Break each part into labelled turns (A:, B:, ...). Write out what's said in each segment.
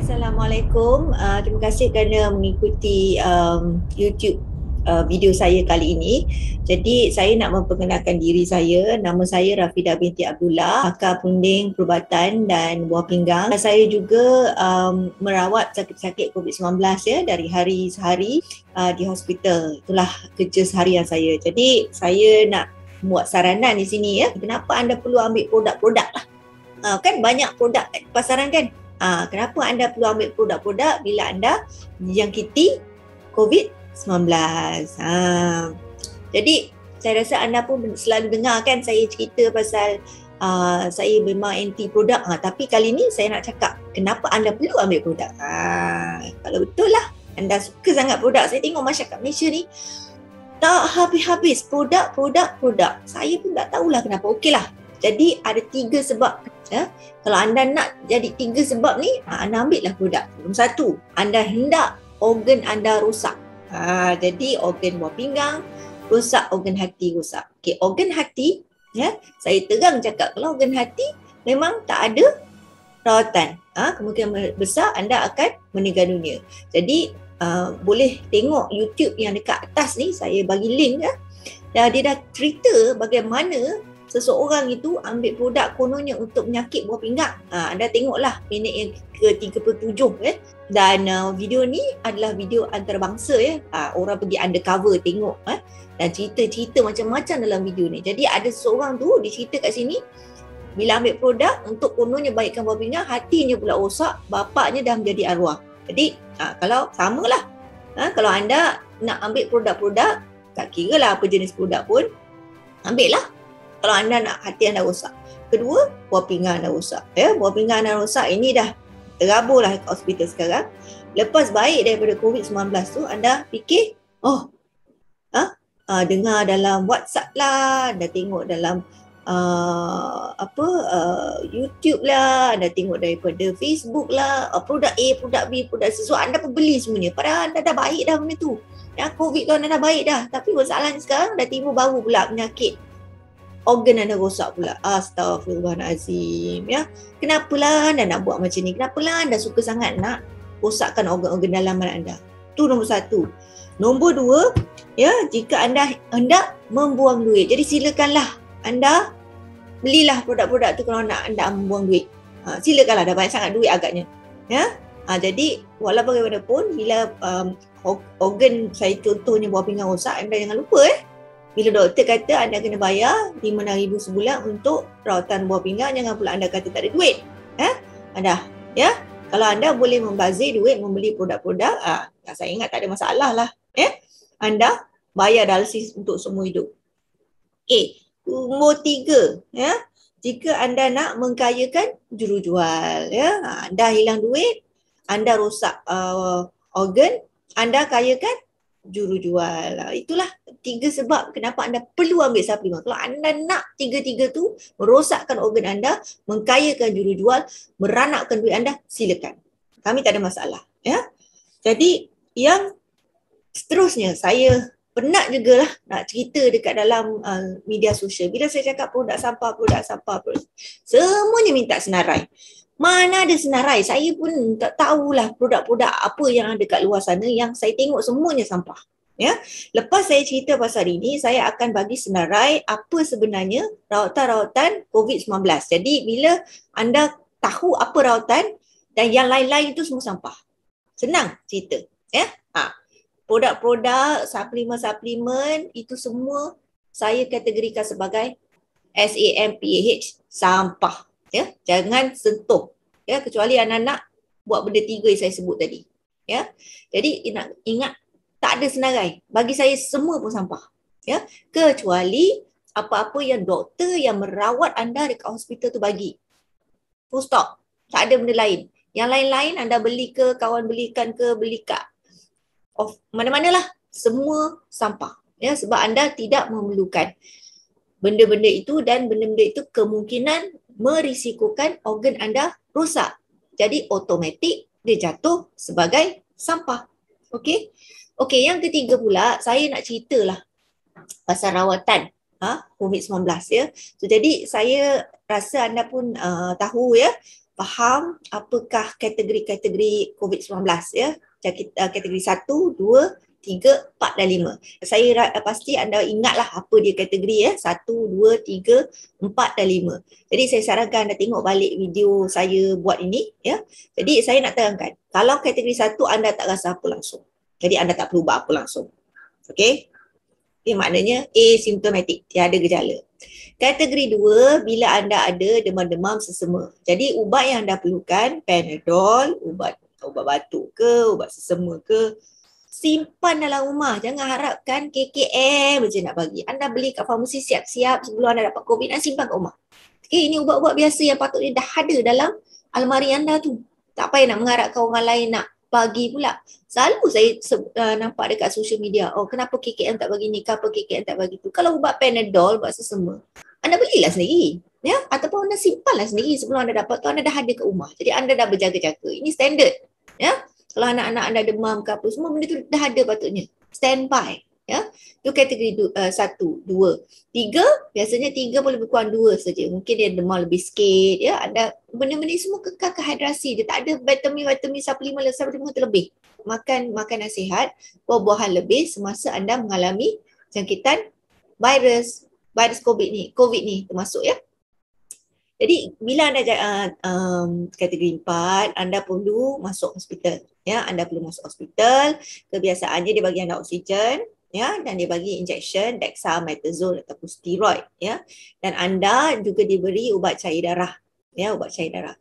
A: Assalamualaikum. Terima kasih kerana mengikuti YouTube video saya kali ini. Jadi saya nak memperkenalkan diri saya. Nama saya Rafidah binti Abdullah, pakar punding, perubatan dan buah pinggang. Saya juga merawat sakit-sakit COVID-19 ya dari hari sehari di hospital. Itulah kerja seharian saya. Jadi saya nak buat saranan di sini ya. Kenapa anda perlu ambil produk-produk lah? Kan banyak produk kat pasaran kan? Kenapa anda perlu ambil produk-produk bila anda dijangkiti COVID-19? Jadi saya rasa anda pun selalu dengar kan saya cerita pasal saya memang anti produk. Tapi kali ni saya nak cakap kenapa anda perlu ambil produk. Kalau betul lah anda suka sangat produk. Saya tengok masyarakat Malaysia ni tak habis-habis produk. Saya pun tak tahulah kenapa. Okeylah. Jadi ada 3 sebab. Kalau anda nak jadi 3 sebab ni, anda ambil lah produk. Nombor 1, anda hendak organ anda rosak. Jadi organ buah pinggang rosak, organ hati rosak. Okey, organ hati, saya terang cakap kalau organ hati memang tak ada rawatan. Kemungkinan besar anda akan meninggal dunia. Jadi boleh tengok YouTube yang dekat atas ni, saya bagi link ya. Dia dah cerita bagaimana seseorang itu ambil produk kononnya untuk penyakit buah pinggang. Anda tengoklah minit yang ke-37 Dan video ni adalah video antarabangsa ya. Orang pergi undercover tengok dan cerita-cerita macam-macam dalam video ni. Jadi ada seorang tu dia cerita kat sini bila ambil produk untuk kononnya baikkan buah pinggang, hatinya pula rosak, bapaknya dah menjadi arwah. Jadi kalau samalah. Kalau anda nak ambil produk-produk, tak kira lah apa jenis produk pun, ambil lah. Kalau anda nak hati anda rosak. Kedua, buah pinggang anda rosak. Buah pinggang anda rosak ini dah terabur lah kat hospital sekarang. Lepas baik daripada COVID-19 tu, anda fikir, dengar dalam WhatsApp lah, anda tengok dalam YouTube lah, anda tengok daripada Facebook lah, produk A, produk B, produk C. So anda pun beli semuanya. Padahal anda dah baik dah benda tu. COVID tu anda dah baik dah. Tapi masalahnya sekarang dah timbul baru pula penyakit organ anda rosak pula. Astaghfirullahalazim ya. Kenapalah anda nak buat macam ni? Kenapalah anda suka sangat nak rosakkan organ-organ dalaman anda? Tu nombor 1. Nombor 2, ya, jika anda hendak membuang duit. Jadi silakanlah anda belilah produk-produk tu kalau nak anda membuang duit. Silakanlah, dah banyak sangat duit agaknya. Ya. Jadi walaupun bagaimanapun bila organ saya contohnya buah pinggang rosak, anda jangan lupa bila doktor kata anda kena bayar RM5,000 sebulan untuk rawatan buah pinggang, jangan pula anda kata tak ada duit. Anda, ya. Kalau anda boleh membazir duit membeli produk-produk, saya ingat tak ada masalah lah. Anda bayar dialisis untuk semua hidup. Nombor 3, ya. Jika anda nak mengkayakan jurujual, ya. Anda hilang duit, anda rosak organ, anda kayakan jurujual. Itulah 3 sebab kenapa anda perlu ambil suplemen. Kalau anda nak 3 tu merosakkan organ anda, mengkayakan jurujual, meranapkan duit anda, silakan. Kami tak ada masalah. Ya. Jadi yang seterusnya saya penat jugalah nak cerita dekat dalam media sosial. Bila saya cakap produk sampah, semuanya minta senarai. Mana ada senarai? Saya pun tak tahulah produk-produk apa yang ada kat luar sana yang saya tengok semuanya sampah. Ya. Lepas saya cerita pasal ini, saya akan bagi senarai apa sebenarnya rawatan-rawatan COVID-19. Jadi bila anda tahu apa rawatan dan yang lain-lain itu semua sampah. Senang cerita. Ya. Produk-produk, suplemen itu semua saya kategorikan sebagai SAMPAH, sampah. Ya, jangan sentuh. Ya, kecuali anda nak buat benda 3 yang saya sebut tadi. Ya. Jadi ingat tak ada senarai. Bagi saya semua pun sampah. Ya, kecuali apa-apa yang doktor yang merawat anda dekat hospital tu bagi. Full stop. Tak ada benda lain. Yang lain-lain anda beli ke, kawan belikan ke, beli kat mana-manalah, semua sampah. Ya, sebab anda tidak memerlukan benda-benda itu dan benda-benda itu kemungkinan merisikokan organ anda rosak. Jadi automatik dia jatuh sebagai sampah. Okey, yang ketiga pula saya nak ceritalah pasal rawatan COVID-19 ya. So, jadi saya rasa anda pun tahu ya, faham apakah kategori-kategori COVID-19 ya. Kategori 1, 2, 3, 4 dan 5. Saya pasti anda ingatlah apa dia kategori ya. 1, 2, 3, 4 dan 5. Jadi saya sarankan anda tengok balik video saya buat ini ya. Jadi saya nak terangkan, kalau kategori 1 anda tak rasa apa langsung. Jadi anda tak perlu buat apa langsung. Okey? Ini maknanya asymptomatic, tiada gejala. Kategori 2, bila anda ada demam-demam sesema. Jadi ubat yang anda perlukan, Panadol, ubat batuk ke, ubat sesema ke, simpan dalam rumah. Jangan harapkan KKM je nak bagi. Anda beli kat farmasi siap-siap sebelum anda dapat COVID, anda simpan kat rumah. Okay, ini ubat-ubat biasa yang patutnya dah ada dalam almari anda tu. Tak payah nak mengharapkan orang lain nak bagi pula. Selalu saya nampak dekat social media, oh kenapa KKM tak bagi ni, kenapa KKM tak bagi tu. Kalau ubat Panadol, ubat sesema, anda belilah sendiri. Ya? Ataupun anda simpanlah sendiri sebelum anda dapat tu, anda dah ada kat rumah. Jadi anda dah berjaga-jaga. Ini standard. Ya? Kalau anak-anak anda demam ke apa, semua benda tu dah ada patutnya. Standby. Ya, itu kategori 1, 2, 3, biasanya 3 boleh berkurang 2 saja. Mungkin dia demam lebih sikit ya. Ada benda-benda semua kekal kehidrasi. Dia tak ada vitamin suplemen terlebih. Makan makanan sihat, buah-buahan lebih semasa anda mengalami jangkitan virus COVID ni termasuk ya. Jadi bila anda kategori 4, anda perlu masuk hospital. Ya, anda perlu masuk hospital. Kebiasaannya dia bagi anda oksigen. Ya, dan dia bagi injection dexamethasone ataupun steroid ya, dan anda juga diberi ubat cair darah ya, ubat cair darah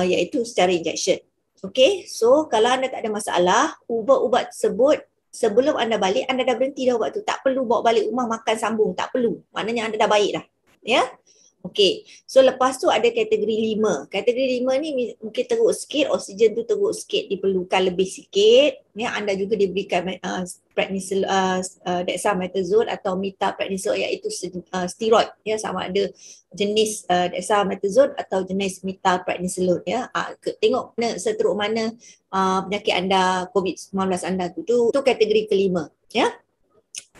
A: iaitu secara injection. Okey, so kalau anda tak ada masalah, ubat-ubat tersebut sebelum anda balik anda dah berhenti dah ubat tu, tak perlu bawa balik rumah makan sambung, tak perlu, maknanya anda dah baik dah ya. Okey, so lepas tu ada kategori 5. Kategori 5 ni mungkin teruk sikit, oksigen tu teruk sikit, diperlukan lebih sikit. Ya, anda juga diberikan dexamethasone atau methylprednisolone iaitu steroid ya, sama ada jenis dexamethasone atau jenis methylprednisolone ya. Tengok seteruk mana penyakit anda, COVID-19 anda tu kategori kelima ya.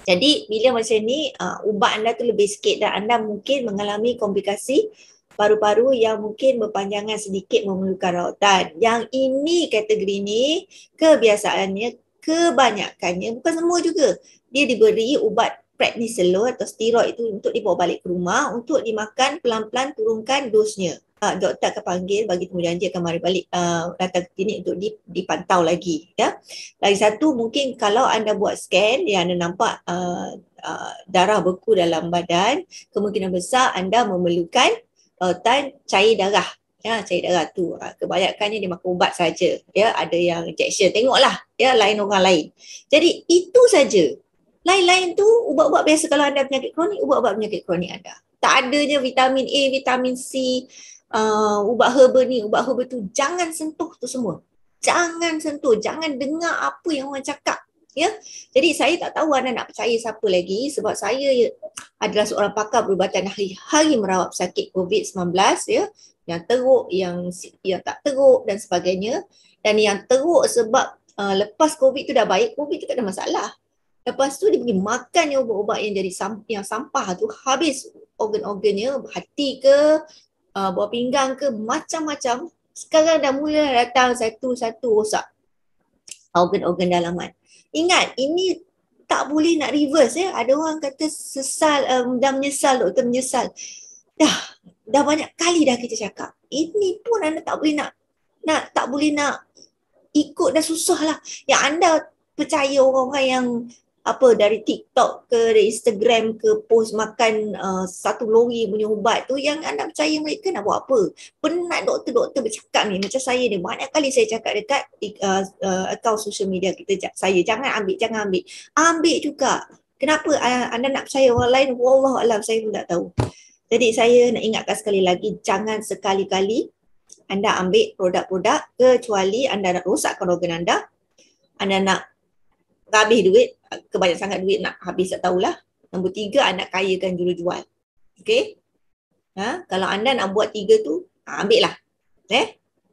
A: Jadi bila macam ni ubat anda tu lebih sikit dan anda mungkin mengalami komplikasi paru-paru yang mungkin berpanjangan sedikit memerlukan rawatan. Yang ini kategori ni kebanyakannya, bukan semua juga, dia diberi ubat prednisolone atau steroid itu untuk dibawa balik ke rumah untuk dimakan pelan-pelan, turunkan dosnya. Doktor akan panggil, bagi temujanji akan mari balik datang ke klinik untuk dipantau lagi ya. Lagi satu, mungkin kalau anda buat scan yang anda nampak darah beku dalam badan, kemungkinan besar anda memerlukan rawatan cair darah ya. Cair darah tu kebanyakannya dia makan ubat saja ya, ada yang injection, tengoklah ya lain orang lain. Jadi itu saja. Lain-lain tu ubat-ubat biasa. Kalau anda penyakit kronik, ubat-ubat penyakit kronik anda. Tak adanya vitamin A, vitamin C, ubat herba ni, ubat herba tu, jangan sentuh tu semua. Jangan sentuh, jangan dengar apa yang orang cakap ya. Jadi saya tak tahu anda nak percaya siapa lagi, sebab saya adalah seorang pakar perubatan hari-hari merawat pesakit COVID-19 ya, yang teruk, yang tak teruk dan sebagainya. Dan yang teruk sebab lepas COVID tu dah baik, COVID tu tak ada masalah. Lepas tu dia pergi makan yang ubat-ubat yang jadi yang sampah tu, habis organ-organnya, hati ke, buah pinggang ke, macam-macam. Sekarang dah mula datang satu-satu rosak organ-organ dalaman. Ingat, ini tak boleh nak reverse ya. Ada orang kata sesal, dah menyesal, doktor menyesal. Dah banyak kali dah kita cakap. Ini pun anda tak boleh tak boleh nak ikut, dah susah lah. Yang anda percaya orang-orang yang dari TikTok ke, dari Instagram ke, post makan 1 lori punya ubat tu, yang anda percaya mereka nak buat apa? Penat doktor-doktor bercakap ni, macam saya ni, banyak kali saya cakap dekat akaun social media kita, saya jangan ambil. Ambil juga. Kenapa anda nak percaya orang lain? Wallahualam, saya pun tak tahu. Jadi saya nak ingatkan sekali lagi, jangan sekali-kali anda ambil produk-produk kecuali anda nak rosakkan organ anda nak habis duit, kebanyak sangat duit nak habis, tak tahulah. Nombor 3, anda kayakan jurujual. Okey? Kalau anda nak buat 3 tu, ambil lah.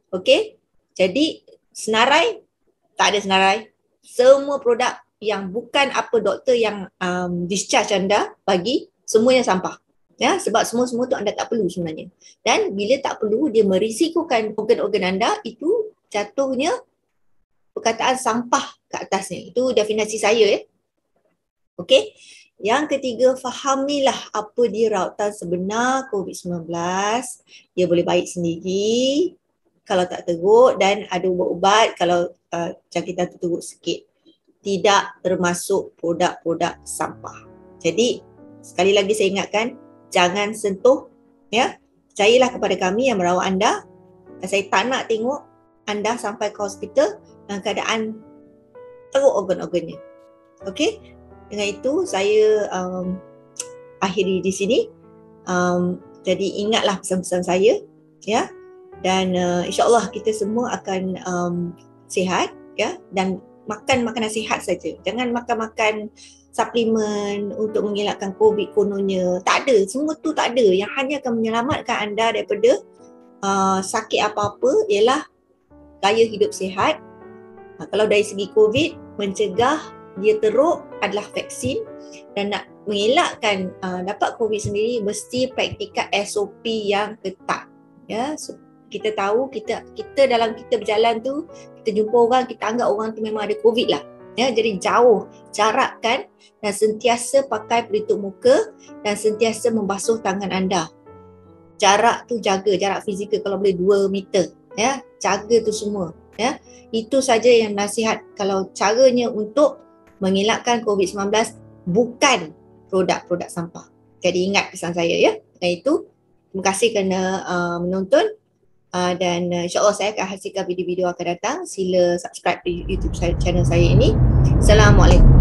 A: Okey? Jadi, senarai, tak ada senarai. Semua produk yang bukan apa doktor yang discharge anda bagi, semuanya sampah. Ya, sebab semua-semua tu anda tak perlu sebenarnya. Dan bila tak perlu, dia merisikokan organ-organ anda itu jatuhnya perkataan sampah ke atasnya. Itu definisi saya ya. Okey. Yang ketiga, fahamilah apa dia rawatan sebenar COVID-19. Dia boleh baik sendiri kalau tak teruk dan ada ubat-ubat kalau jangkitan tu teruk sikit. Tidak termasuk produk-produk sampah. Jadi, sekali lagi saya ingatkan, jangan sentuh, ya. Percayalah kepada kami yang merawat anda. Saya tak nak tengok anda sampai ke hospital dalam keadaan teruk organ-organnya. Okey? Dengan itu, saya akhiri di sini. Jadi, ingatlah pesan-pesan saya, ya. Dan insyaAllah kita semua akan sihat, ya. Dan makan makanan sihat saja. Jangan makan-makan suplemen untuk mengelakkan COVID kononnya. Tak ada. Semua tu tak ada. Yang hanya akan menyelamatkan anda daripada sakit apa-apa ialah gaya hidup sihat. Kalau dari segi COVID, mencegah dia teruk adalah vaksin. Dan nak mengelakkan dapat COVID sendiri, mesti praktikan SOP yang ketat. Ya, so, kita tahu kita dalam kita berjalan tu, kita jumpa orang, kita anggap orang tu memang ada COVID lah. Ya, jadi jauh, jarakkan dan sentiasa pakai pelitup muka dan sentiasa membasuh tangan anda. Jarak tu jaga, jarak fizikal kalau boleh 2 meter. Ya, jaga tu semua. Ya, itu saja yang nasihat kalau caranya untuk mengelakkan COVID-19 bukan produk-produk sampah. Jadi ingat pesan saya ya. Dan itu, terima kasih kerana menonton. Dan insyaAllah saya akan hasilkan video-video akan datang. Sila subscribe di YouTube channel saya ini. Assalamualaikum.